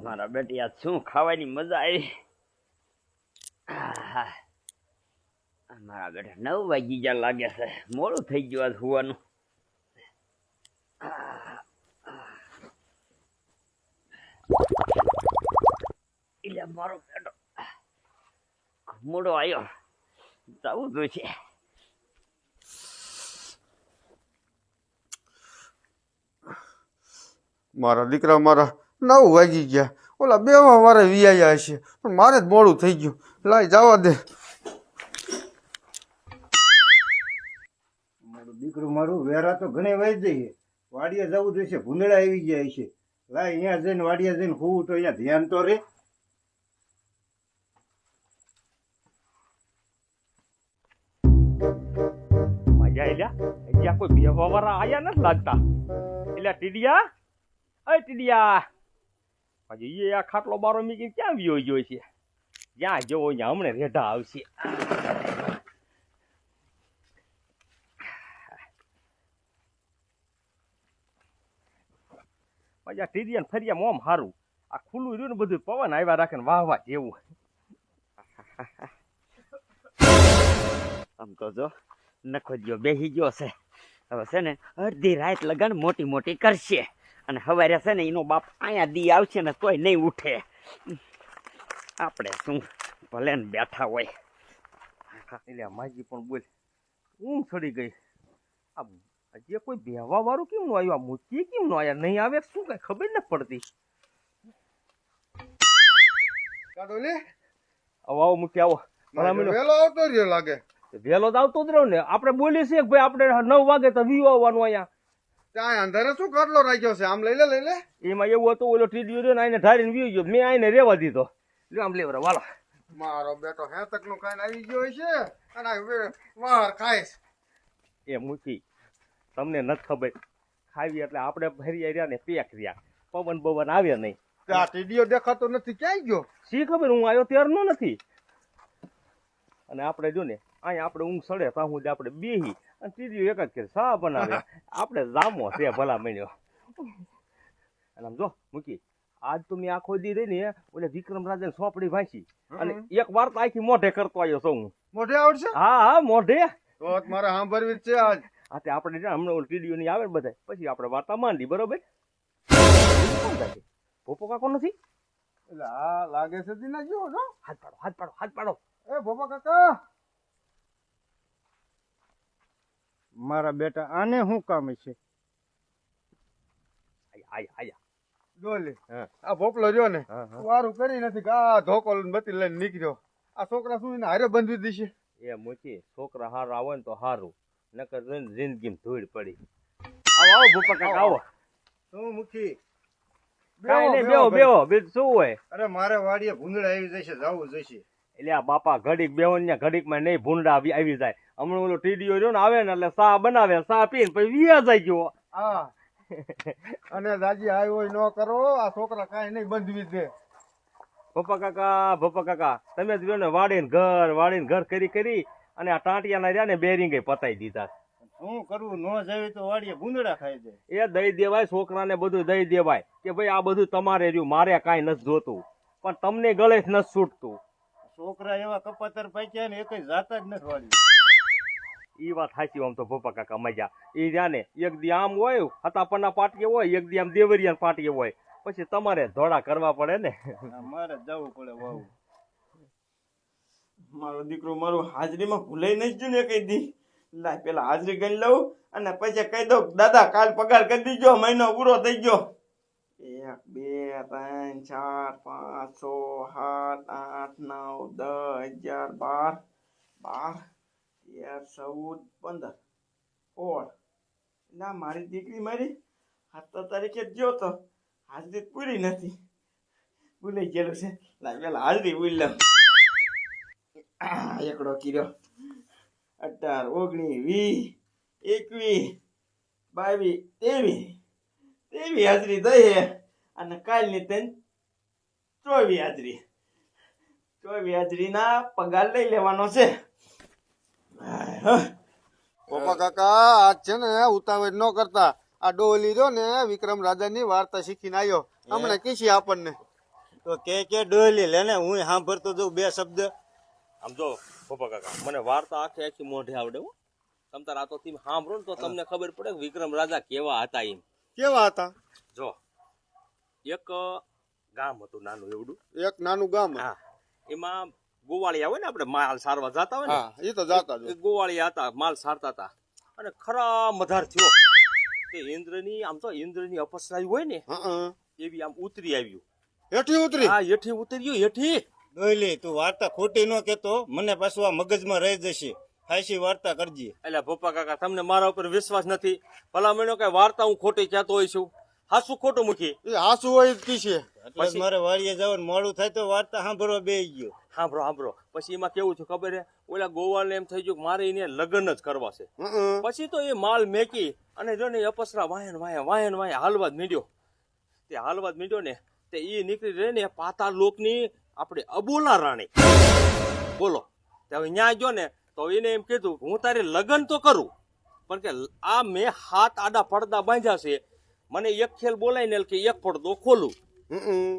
મારા બેટી આ શું ખાવાની મજા આવી. મારા બેટા 9 વાગી ગયા લાગે છે. મોડું થઈ ગયું આજ હોવાનું. એટલે મારો બેટો મોડો આવ્યો. જવું જોઈશે. મારા દીકરા મારા 9 વાગી ગયા. ઓલા બેમાં મારે વિયાયા હશે પણ મારે જ મોડું થઈ ગયું. લાઈ જવા દે. મારું દીકરું મારું વેરા તો ઘણે વહી જઈએ. વાડીએ જવું જોઈશે. ભૂંદડા આવી ગયા છે. લાય અહીંયા જઈને વાડીએ જઈને હોવું તો અહીંયા ધ્યાન તો રે. મજા એલ્યા અહીંયા કોઈ બેહવા વાળા આયા નથી લાગતા. એટલે ટીડિયા, અય ટીડિયા, હજી એ આ ખાટલો બારો મીકીને ક્યાં વિયો ગયો છે? જ્યાં જવો ત્યાં હમણાં રેઢા આવશે. મજા ટીડિયા ફરિયા મોમ હારું. આ ખુલ્લું રહ્યું ને બધું પવન આવ્યા રાખે ને વાહ વાહ જેવું. આમ તો જો નખો ગયો બેસી ગયો છે. હવે છે ને અડધી રાત લગન મોટી મોટી કરશે અને સવારે છે ને એનો બાપ અહીંયા દી આવશે ને તોય નહીં ઉઠે. આપણે શું ભલે ને બેઠા હોય. એટલે માજી પણ બોલ ઊંઘ ચડી ગઈ. આ હજી કોઈ બેહવા વાળું કેમ નું આવ્યું? આ મૂકી કેમ નું આયા? નહીં આવે શું કઈ ખબર ન પડતી. કાઢો લે. આવો આવો મૂકી આવો. વેલો આવતો રહ્યો લાગે. વહેલો તો આવતો જ રહ્યો ને. આપણે બોલીએ છીએ કે ભાઈ આપણે 9 વાગે તો વીવો આવવાનું અહીંયા. ત્યાં અંધારે શું ખાટલો રાખ્યો છે? આમ લઈ લે લઈ લે. એમાં એવું હતું ઓલો ટીડીઓ રહ્યો ને આઈને ઢારીને વી ગયો. મેં આઈને રેવા દીધો. આમ લેવરા વાલો. મારો બેટો હેતક નું ખાઈને આવી ગયો છે અને વાર ખાય. એ મૂકી તમને નથી ખબર. ખાવી એટલે આપણે ભરી રહ્યા ને પેક રહ્યા. પવન બવન આવે નહીં. ત્યાં ટીડીઓ દેખાતો નથી. ક્યાંય ગયો? શી ખબર, હું આવ્યો ત્યારનો નથી. અને આપણે જો ને અહીંયા આપણે ઊંઘ સડે ત્યાં સુધી આપણે બેહી અને ટીડીઓ એક જ કરે સા બનાવે. આપણે જામો છે ભલા મળ્યો. અને આમ જો મૂકી આજ તો મેં આખો દી રહી ને ઓલે વિક્રમ રાજા સોપડી વાંચી અને એક વાર તો આખી મોઢે કરતો આવ્યો છું હું. મોઢે આવડશે? હા હા મોઢે. તો મારે સાંભળવી જ છે આજ. હા તે આપણે હમણાં ઓલી ટીડીઓ ની આવે બધા પછી આપણે વાર્તા માંડી. બરોબર? ભોપો કાકો નથી? એટલે આ લાગે છે દીના જો જો. હાથ પાડો હાથ પાડો હાથ પાડો. એ ભોપા કાકા. મારા બેટા આને શું કામ છે? આયા આયા. જો લે. હા. આ ભોપલો રહ્યો ને હા, હા. વારું કરી નથી કે આ ધોકો બતી લઈને નીકળ્યો. આ છોકરા શું એને હારે બંધવી દીશે? એ મૂકી છોકરા હારા આવે ને તો હારું, નકર જિંદગીમાં ધૂળ પડી. આવો આવો ભૂપા કાકા આવો. શું મુખી? કાંઈ નહીં, બેહો બેહો. બીજું શું હોય? અરે મારે વાડીએ ભૂંદડા આવી જશે. જવું જોઈશે. એટલે આ બાપા ઘડીક બેહો ને ઘડીક માં નહીં ભૂંડા આવી જાય. હમણાં ઓલો ટીડીઓ રહ્યો ને આવે ને એટલે સા બનાવે, સા પીને પછી વિયા જાય ગયો. હા. અને દાજી આવ્યો હોય ન કરો. આ છોકરા કાંઈ નહીં બંધવી દે. ભૂપા કાકા તમે જ રહ્યો ને વાડીને ઘર કરી અને આ ટાંટિયાના રહ્યા ને બેરિંગે પતાઈ દીધા. શું કરવું? ન જવી તો વાડીએ ભૂંદડા ખાઈ જાય. એ દઈ દેવાય છોકરાને, બધું દઈ દેવાય કે ભાઈ આ બધું તમારે રહ્યું, મારે કાંઈ નથી જોતું. પણ તમને ગળે જ નથી છૂટતું. છોકરા એવા કપાતર પાક્યા ને એક જાતા જ નથી વાડી. ઈ વાત સાચી. આમ તો ભોપા કાકા મજા ઈ રહ્યા ને એક દી આમ હોય હતાપરના પાટીએ હોય, એક દી આમ દેવરિયા પાટીએ હોય, પછી તમારે ધોળા કરવા પડે ને. મારે જવું પડે વાવું. મારો દીકરો મારું હાજરીમાં ભૂલાઈ નહીં ગયું ને કઈ દી. લાય પેલા હાજરી ગણી લઉં અને પછી કહી દઉં દાદા કાલ પગાર કરી દીજો, મહિનો પૂરો થઈ ગયો. 1 2 3 4 5 6 7 8 9 10 11 12 13 14 15 16. ના મારી દીકરી મારી 7 તારીખે જ ગયો તો હાજરી પૂરી નથી. ભૂલાઈ ગયેલું છે. લાય પેલા હાજરી ભૂલી લઉં. એકડો કીધો 18 19 20 21 22 23 હાજરી દઈએ અને કાલની તને 24 હાજરી. 24 હાજરીના પગાર લઈ લેવાનો છે. ભોપા કાકા આજ છે ને ઉતાવળ ન કરતા. આ ડોલી રહ્યો ને વિક્રમ રાજાની વાર્તા શીખીને આવ્યો હમણાં કીશી આપણને. તો કે ડોલી લેને હું સાંભળતો જાઉં બે શબ્દ. આમ જો પપ્પા કાકા મને વાર્તા આખી આખી મોઢે આવડે હો. તમ તાર આ તો તમે સાંભળો ને તો તમને ખબર પડે કે વિક્રમ રાજા કેવા હતા એમ. કેવા હતા? જો એક ગામ હતું નાનું એવડું. એક નાનું ગામ. હા, એમાં ગોવાળિયા હોય ને, આપણે માલ સારવા જતા હોય ને, હા એ તો જાતા જ એ ગોવાળિયા હતા, માલ સારતા હતા. અને ખરા મધાર થયો કે ઇન્દ્રની આમ તો ઇન્દ્રની અપસરાઈ હોય ને હા એવી આમ ઉતરી આવ્યું. હેઠી ઉતરી. હા, હેઠી ઉતર્યું, હેઠી. ડોલી તું વાર્તા ખોટી ન કેતો, મને પાછું આ મગજમાં રહી જશે. ખાસી વાર્તા કરજે. એટલે પપ્પા કાકા તમને મારા ઉપર વિશ્વાસ નથી? ભલા મને કઈ વાર્તા હું ખોટી કહેતો હોય છું? હાસું ખોટું મૂકી. એ હાસુ હોય જ કીશે. એટલે જ મારે વાડીએ જવાનું મોડું થાય તો વાર્તા સાંભળવા બેસી ગયો. સાંભળો સાંભળો. પછી એમાં કેવું છે ખબર હે, ઓલા ગોવાળને એમ થઈ ગયું કે મારે એને લગ્ન જ કરવા છે. પછી તો એ માલ મેકી અને જો ને એ અપસરા વાયન વાયન હાલવા જ મીડ્યો. તે હાલવા જ મીડ્યો ને તે એ નીકળી રહે ને પાતાળ લોકની આપણે અબોલા રાણી. બોલો, તે હવે ન્યા ગયો ને તો એને એમ કીધું હું તારે લગ્ન તો કરું, પણ કે આ મેં હાથ આડા પડદા બાંધ્યા છે, મને એક ખેલ બોલાય ને કે એક પડદો ખોલું,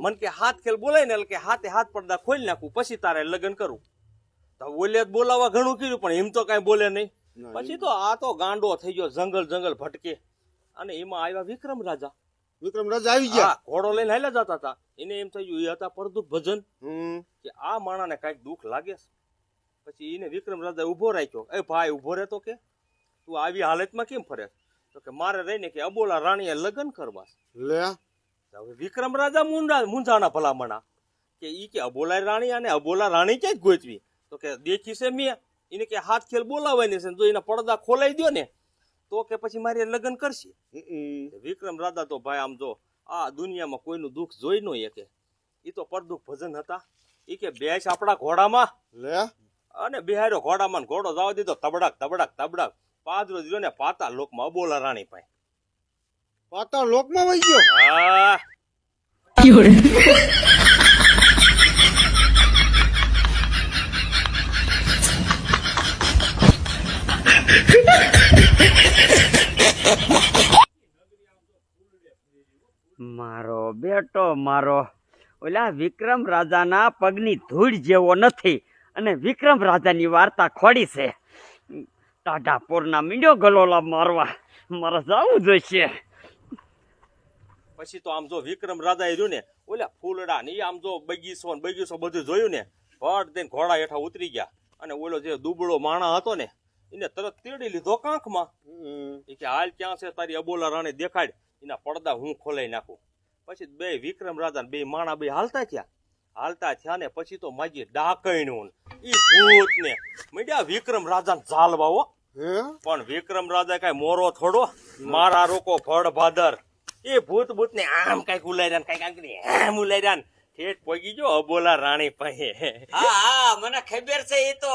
મને કે હાથ ખેલ બોલાય ને કે હાથે હાથ પડદા ખોલી નાખું, પછી તારે લગ્ન કરું. તો બોલે બોલાવા ઘણું કર્યું પણ એમ તો કઈ બોલે નહીં. પછી તો આ તો ગાંડો થઈ ગયો, જંગલ ભટકે. અને એમાં આવ્યા વિક્રમ રાજા. વિક્રમ રાજા આવી ગયા. હા, ઘોડો લઈને હાલ્યા જતા હતા. એને એમ થઈ ગયું એ હતા પરદુખ ભજન કે આ માણાને કઈક દુઃખ લાગે છે. પછી એને વિક્રમ રાજા ઉભો રાખ્યો. એ ભાઈ ઉભો રહેતો કે તું આવી હાલતમાં કેમ ફરે? તો કે મારે રહીને કે અબોલા રાણીએ લગ્ન કરવા છે. લે હવે વિક્રમ રાજા મૂંઝાણા ભલામણા કે ઈ કે અબોલા રાણી અને અબોલા રાણી ક્યાં જ ગોતવી? તો કે દેખી છે મેં એને કે હાથ ખેલ બોલાવાની છે, જો એના પડદા ખોલાઈ દો ને તો કે પછી મારે લગ્ન કરશે. વિક્રમ રાજા તો ભાઈ આમ જો આ દુનિયામાં કોઈનું દુઃખ જોઈ ન શકે. એ તો પરદુખ ભજન હતા. એ કે બેસ આપણા ઘોડામાં. લે અને બિહાર્યો ઘોડામાં, ઘોડો જવા દીધો તબડક. પાદરો દીધો ને પાતાળ લોકમાં અબોલા રાણી પાસે. પાતાળ લોકમાં વહી ગયો. હા, મારો બેટો મારો ઓલા વિક્રમ રાજાના પગની ધૂળ જેવો નથી, અને વિક્રમ રાજાની વાર્તા ખોડી છે. ટાઢાપોરના મીંડ્યો ગલોલા મારવા મારે જવું જોઈશે. પછી તો આમ જો વિક્રમ રાજા એ જોયું ને ઓલા ફૂલડા ને આમ જો બગીચો બધું જોયું ને ભટ દઈને ઘોડા હેઠા ઉતરી ગયા. અને ઓલો જે દુબળો માણા હતો ને એને તરત તેડી લીધો કાંખમાં. એ કે હાલ ક્યાં છે તારી અબોલા રાણી દેખાડ, એના પડદા હું ખોલાઈ નાખું. પછી બે વિક્રમ રાજા બે માણા બે હાલતા થયા ને પછી તો માજી ડાકણ્યું ઈ ભૂત ને મીડ્યા વિક્રમ રાજા ઝાલવા હો. પણ વિક્રમ રાજા કઈ મોરો થોડો, મારા રોકો ફળ ભાદર. એ ભૂત ને આમ કઈક ઉલાર્યા ને કઈક આમ ઉલાર્યા ને ઠેઠ પોગી ગયો અબોલા રાણી પાસે. હા મને ખબર છે. એ તો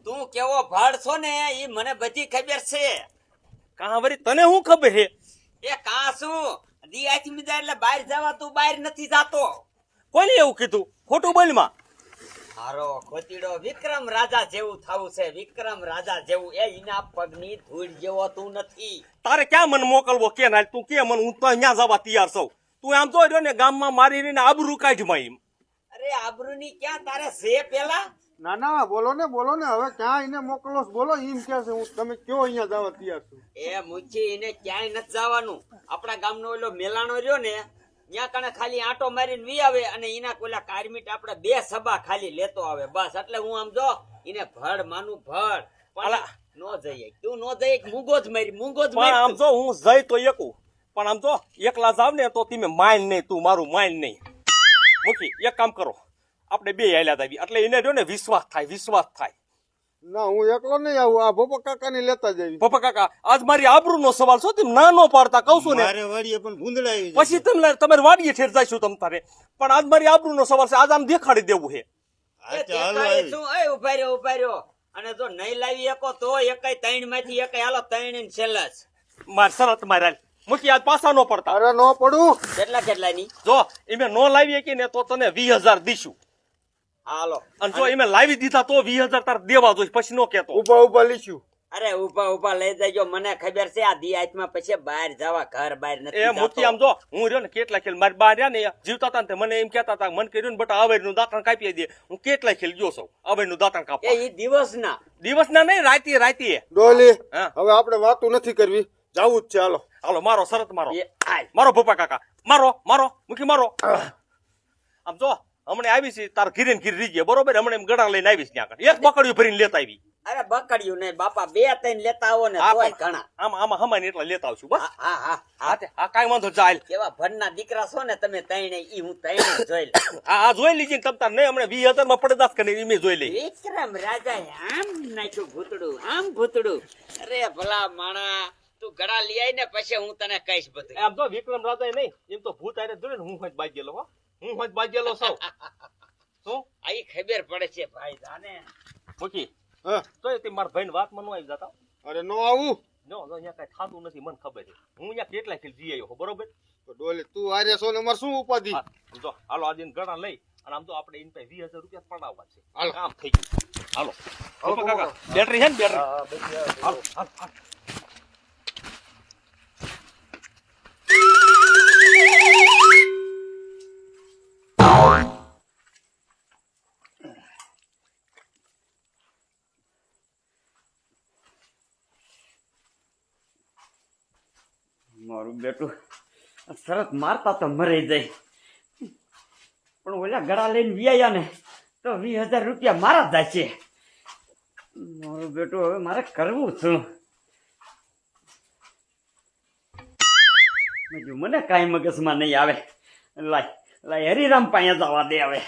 તું કેવો ભાડ છો ને એ મને બધી ખબર છે. કાં વળી તને શું ખબર હે? એ કાં શું દિયાથી મીધા એટલે બહાર જવા તું બહાર નથી જાતો. કોને એવું કીધું? ખોટું બોલમાં. હારો ખોતીડો વિક્રમ રાજા જેવું થવું છે, વિક્રમ રાજા જેવું. એ એના પગની ધૂળ જેવો તું નથી. તારે ક્યાં મને મોકલવો કે ના? તું કે મને હું તો અહીંયા જવા તૈયાર છું. તું આમ જોઈ રહ્યો ને ગામમાં મારી રહીને આબરૂ કાઢમાં એમ. અરે આબરૂની ક્યાં તારે છે પેલા? ના બોલો ને હવે ક્યાં એને મોકલો છો? બોલો એમ કે છે હું તમે કયો અહીંયા જવા તૈયાર છું. એ મુચી એને ક્યાંય નથી જવાનું. આપણા ગામનો ઓલો મેલાણો રહ્યો ને ત્યાં કણે ખાલી આંટો મારીને વી આવે અને એના કોલા કારમીટ આપણે બે સભા ખાલી લેતો આવે બસ. એટલે હું આમ જો એને ભડ માનું ભડ પણ નો જઈએ. તું નો જઈએ મૂંગો જ મારી. આમ જો હું જઈ તો એકું, પણ આમ જો એકલા જાવ ને તો તમે માઇન નહીં, તું મારું માઇન નહીં. મૂકી એક કામ કરો, આપણે બે હાલ્યા આવી એટલે એને જો ને વિશ્વાસ થાય. ના હું એકલો નહીં આવું, આ ભોપા કાકાને લેતા જઈ. પપ્પા કાકા આજ મારી આબરૂ નો સવાલ છો, તેમ ના નો પાડતા કહું છું ને. મારે વાડીએ પણ ભૂંદડા આવી પછી તમારે વાડીએ ઠેર જઈશું તમ તારે, પણ આજ મારી આબરૂ નો સવાલ છે, આજ આમ દેખાડી દેવું છે. ઉભા રહ્યો અને જો નહીં લાવી શકો તો એકાઈ 3 માંથી એકાઈ હાલો 3 ને છેલ્લા જ માર શરત મારા મૂકી આજ પાછા નો પડતા. અરે નો પડું. કેટલા ની જો એમે નો લાવી કે ને તો તને 20,000 દીશું. હાલો. અને જો એમે લાવી દીધા તો 20,000 તાર દેવા જોઈએ, પછી નો કેતો. ઉભા લીશું. અરે ઉભા ઉભા લઈ જજો, મને ખબર છે આ દિયાતમાં પછી બહાર જવા ઘર બહાર નથી એ મોતી આમ જો હું રહ્યો ને કેટલા ખેલ મારી બા રહ્યા ને જીવતા હતા ને તે મને એમ કહેતા હતા મન કર્યું ને બટા અવેરનું દાંતણ કાપી દે. હું કેટલા ખેલ ગયો છું અવેરનું દાંતણ કાપવા. એ દિવસના દિવસના નહીં રાતી રાતી. ડોલી હા હવે આપણે વાતું નથી કરવી, જાવું જ છે. હાલો હાલો મારો શરત મારો એ આય મારો ભૂપા કાકા મારો મારો મુખી મારો. આમ જો હમણે આવી છે તાર ઘીરે ને ઘીરે રહી ગયા બરોબર. હમણે એમ ગળા લઈને આવીશ ત્યાં આગળ એક બકડીયું ભરીને લેતા આવી. અરે બકડ્યું નહીં બાપા, 2-3 લેતા આવો ને હા, તોય પણ ઘણા. આમાં આમાં હમાઈને એટલા લેતા આવશું બસ. હા હા હા હા તે હા કાંઈ વાંધો ચાલ. કેવા ભરના દીકરા છો ને તમે તઈને, ઈ હું તઈને જોઈ લઉં. આ જોઈ લીધી ને તમ તાર નહીં હમણે 20,000 માં પડદાસ કરી મેં જોઈ લઈ. વિક્રમ રાજાએ આમ નાખ્યું ભૂતડું, આમ ભૂતડું. અરે ભલા માણા, તું ઘડા લઈ આય ને પછી હું તને કહીશ બધું. આમ તો વિક્રમ રાજા નહીં એમ તો ભૂત આરે જોડે ને હું હોજ બાજેલો હો. હું હોજ બાજેલો સૌ શું આ ઈ ખબર પડે છે ભાઈ જાને. મૂકી હા તો તે મારા ભાઈ વાતમાં નો આવી જતા. અરે નો આવું નો નો અહીંયા કઈ થતું નથી મને ખબર છે. હું અહીંયા કેટલા ખેલ જી આવ્યો બરોબર. તો ડોલી તું આર્યા છો ને અમારે શું ઉપાધિ? હા, જો હાલો આજે ગણા લઈ અને આમ તો આપણે એની પાસે 20,000 રૂપિયા પડાવવા છે. હાલો. કામ થઈ ગયું. હાલો ભૂપા કાકા બેટરી છે ને બેટરી. હાલો હાલો હાલો. મારું બેટું સરસ મારતા તો મરી જાય, પણ ઓલા ગળા લઈને વ્યાયા ને તો 20,000 રૂપિયા મારા જ છે. મારું બેટું હવે મારે કરવું શું? બીજું મને કાંઈ મગજમાં નહીં આવે. લાય લાય હરિરામ પાસે જવા દે હવે.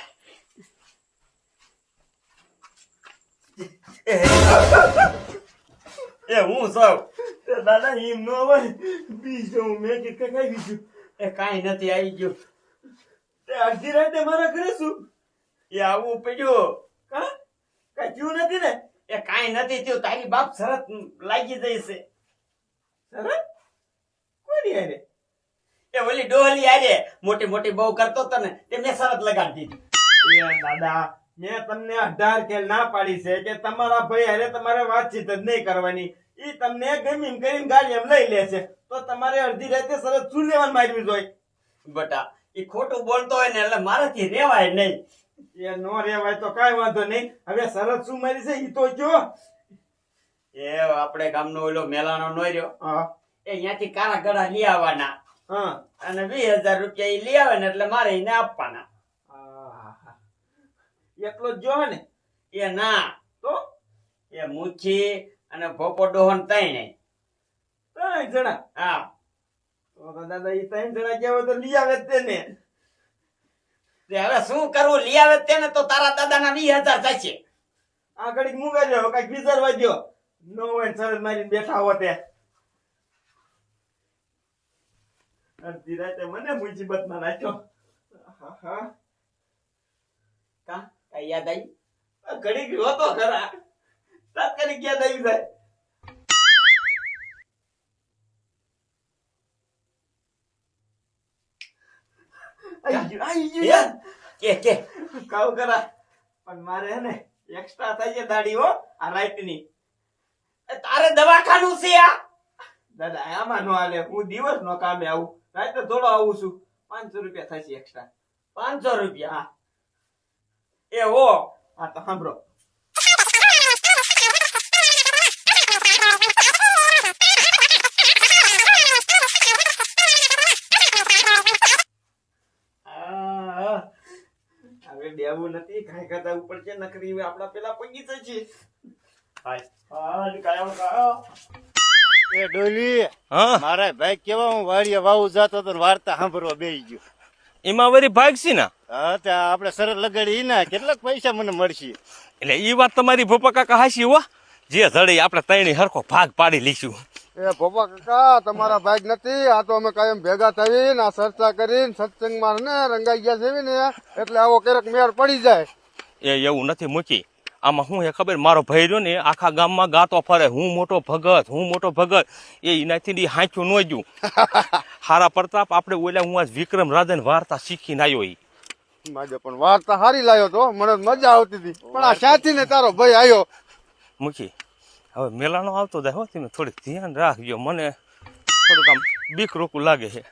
એ હું સૌ દાદા એમ નો હોય બીજો મેં કે કઈ બીજું એ કાંઈ નથી આવી ગયું. તે અડધી રાતે મારા ઘરે શું એ આવું પડ્યું. કા કઈ થયું નથી ને એ કાંઈ નથી થયું. તારી બાપ શરત લાગી જઈશે. સરસ કોની આરે એ ઓલી ડોહલી આરે મોટી મોટી બહુ કરતો હતો ને તે મેં શરત લગાડી દીધી. એ દાદા મેં તમને 18 ખેલ ના પાડી છે કે તમારા ભાઈ હારે તમારે વાતચીત જ નહીં કરવાની. ઈ તમને ગમીને કરીને ગાડી એમ લઈ લેશે તો તમારે અડધી રાતે સરસ શું લેવાનું મારવી જોઈએ. બટા એ ખોટું બોલતો હોય ને એટલે મારાથી રેવાય નહીં. એ નો રેવાય તો કાંઈ વાંધો નહીં. હવે સરસ શું મારી છે ઈ તો કયો. એ આપણે ગામનો ઓલો મેલાનો નો રહ્યો, હા એ અહીંયાથી કાળા ગળા લઈ આવવાના હા અને 20,000 રૂપિયા એ લઈ આવે ને એટલે મારે એને આપવાના. આહાહા. એટલો જ જો ને એ ના, તો એ મુખી અને ભોપો ડોહન તઈને. 3 જણા. હા તો દાદા ઈ 3 જણા ગયા હોય તો લઈ આવે જ તેને. તે હવે શું કરવું? લઈ આવે તેને તો તારા દાદાના 20,000 થશે. આ ઘડીક મુકાઈ જાવ કઈક વિચારવા દ્યો. નો હોય ને સરસ મારીને બેઠા હો તે અડધી રાતે મને મુસીબતમાં નાખ્યો. આહાહા. કા કઈ યાદ આવી? આ ઘડીક રોતો ખરા તાત્કાલિક યાદ આવી જાય. આવી ગયું યાદ. કે કાવ કરા પણ મારે હે ને એક્સ્ટ્રા થાય છે દાઢી હો આ રાઈટ ની. તારે દવાખાનું છે આ? દાદા આમાં નો હાલે. હું દિવસ નો કામે આવું રાતે થોડો આવું છું. 500 રૂપિયા થશે એક્સ્ટ્રા. 500 રૂપિયા? હા એ હો હા તો સાંભળો. હવે બેવું નથી કાંઈ કરતા ઉપર છે નકરી આપડા પેલા પગી જશે. એ ડોલી હા મારા ભાઈ કેવા હું વાડીએ વાવું જાતો તો વાર્તા સાંભળવા બેસી ગયો. એમાં વળી ભાગ છે ને હા ત્યાં આપણે શરત લગાડી ના કેટલાક પૈસા મને મળશે. એટલે એ વાત તમારી ભૂપા કાકા હાસી હો. જે જડે આપણે ત્રણેય હરખો ભાગ પાડી લઈશું. એ ભોપા કાકા તમારા ભાગ નથી. આ તો અમે કાયમ ભેગા થઈને આ ચર્ચા કરીને સત્સંગમાં ને રંગાઈ ગયા છે ને એટલે આવો ક્યારેક મેળ પડી જાય. એ એવું નથી મૂકી. આમાં શું હે ખબર, મારો ભાઈ રહ્યો ને આખા ગામમાં ગાતો ફરે હું મોટો ભગત હું મોટો ભગત. એ એનાથી હાંચ્યું ન ગયું. હારા પ્રતાપ આપણે ઓલા હું આજ વિક્રમ રાજાની વાર્તા શીખીને આવ્યો. ઈ માજે પણ વાર્તા હારી લાયો તો મને મજા આવતી હતી પણ આ સાથી ને તારો ભાઈ આવ્યો. મૂકી હવે મેલાનો આવતો જાય હો તમે થોડીક ધ્યાન રાખજો મને થોડુંક આમ બીક રોકું લાગે છે